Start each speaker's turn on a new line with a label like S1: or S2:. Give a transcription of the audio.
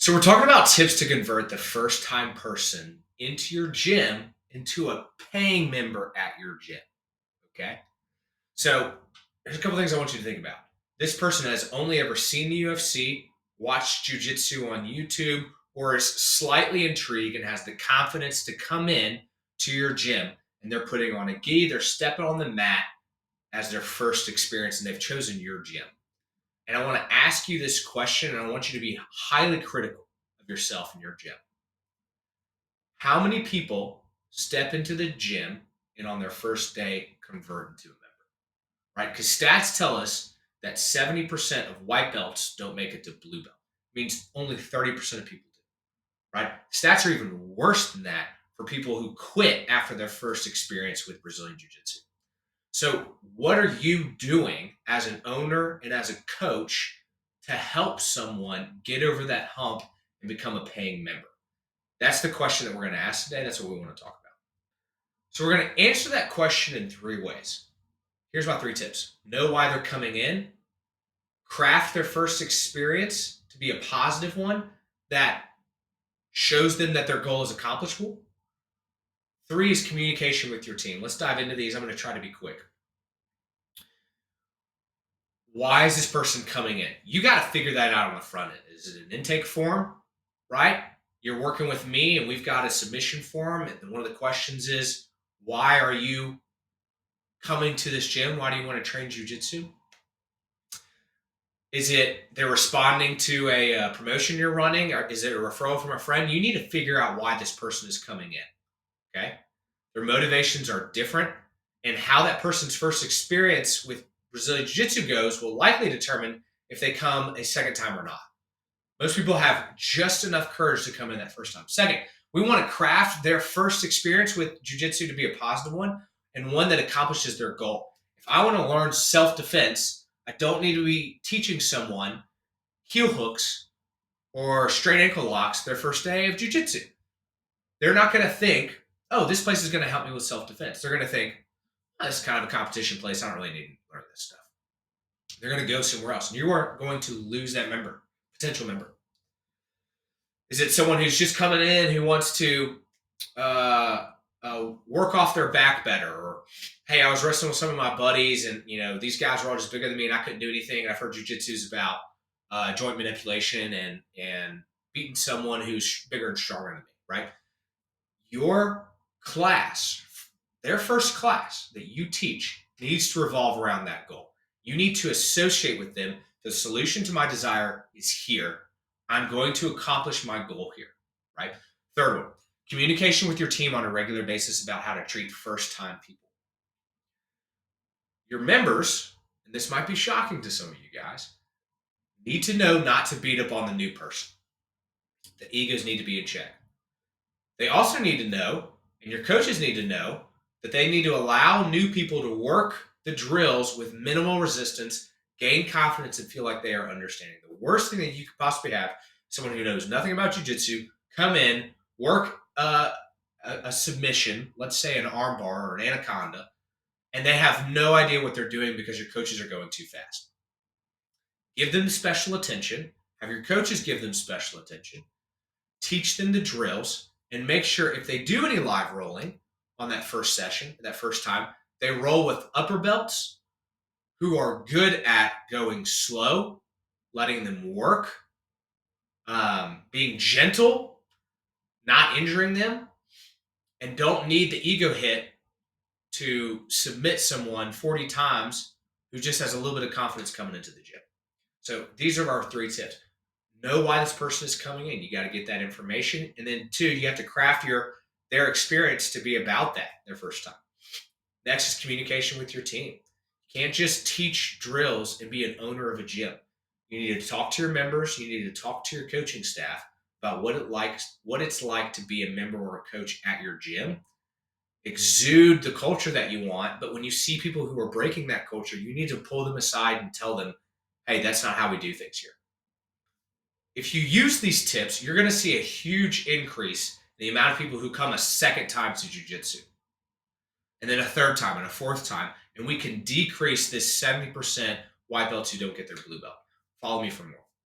S1: So we're talking about tips to convert the first time person into your gym into a paying member at your gym. Okay. So there's a couple things I want you to think about. This person has only ever seen the UFC, watched jujitsu on YouTube, or is slightly intrigued and has the confidence to come in to your gym, and they're putting on a gi, they're stepping on the mat as their first experience, and they've chosen your gym. And I want to ask you this question, and I want you to be highly critical of yourself and your gym. How many people step into the gym and on their first day convert into a member? Right? Because stats tell us that 70% of white belts don't make it to blue belt. It means only 30% of people do. Right? Stats are even worse than that for people who quit after their first experience with Brazilian Jiu Jitsu. So, what are you doing as an owner and as a coach to help someone get over that hump and become a paying member? That's the question that we're going to ask today. That's what we want to talk about. So, we're going to answer that question in three ways. Here's my three tips: know why they're coming in, craft their first experience to be a positive one that shows them that their goal is accomplishable. Three is communication with your team. Let's dive into these. I'm going to try to be quick. Why is this person coming in? You got to figure that out on the front end. Is it an intake form, right? You're working with me and we've got a submission form. And one of the questions is, why are you coming to this gym? Why do you want to train jujitsu? Is it they're responding to a promotion you're running? Or is it a referral from a friend? You need to figure out why this person is coming in, okay? Their motivations are different, and how that person's first experience with Brazilian Jiu-Jitsu goes will likely determine if they come a second time or not. Most people have just enough courage to come in that first time. Second, we want to craft their first experience with Jiu-Jitsu to be a positive one and one that accomplishes their goal. If I want to learn self-defense, I don't need to be teaching someone heel hooks or straight ankle locks their first day of Jiu-Jitsu. They're not going to think, oh, this place is going to help me with self-defense. They're going to think, oh, this is kind of a competition place. I don't really need to learn this stuff. They're going to go somewhere else. And you are going to lose that member, potential member. Is it someone who's just coming in who wants to work off their back better? Or, hey, I was wrestling with some of my buddies and, these guys are all just bigger than me and I couldn't do anything. And I've heard jiu-jitsu is about joint manipulation and beating someone who's bigger and stronger than me, right? Your class, their first class that you teach needs to revolve around that goal. You need to associate with them. The solution to my desire is here. I'm going to accomplish my goal here, right? Third one, communication with your team on a regular basis about how to treat first-time people. Your members, and this might be shocking to some of you guys, need to know not to beat up on the new person. The egos need to be in check. They also need to know, and your coaches need to know, that they need to allow new people to work the drills with minimal resistance, gain confidence, and feel like they are understanding. The worst thing that you could possibly have, someone who knows nothing about jiu-jitsu, come in, work a submission, let's say an arm bar or an anaconda, and they have no idea what they're doing because your coaches are going too fast. Give them special attention. Have your coaches give them special attention. Teach them the drills, and make sure if they do any live rolling on that first session, that first time, they roll with upper belts who are good at going slow, letting them work, being gentle, not injuring them, and don't need the ego hit to submit someone 40 times who just has a little bit of confidence coming into the gym. So these are our three tips. Know why this person is coming in. You got to get that information. And then two, you have to craft their experience to be about that, their first time. Next is communication with your team. You can't just teach drills and be an owner of a gym. You need to talk to your members. You need to talk to your coaching staff about what it's like to be a member or a coach at your gym. Exude the culture that you want, but when you see people who are breaking that culture, you need to pull them aside and tell them, hey, that's not how we do things here. If you use these tips, you're going to see a huge increase in the amount of people who come a second time to jiu-jitsu, and then a third time and a fourth time, and we can decrease this 70% white belts who don't get their blue belt. Follow me for more.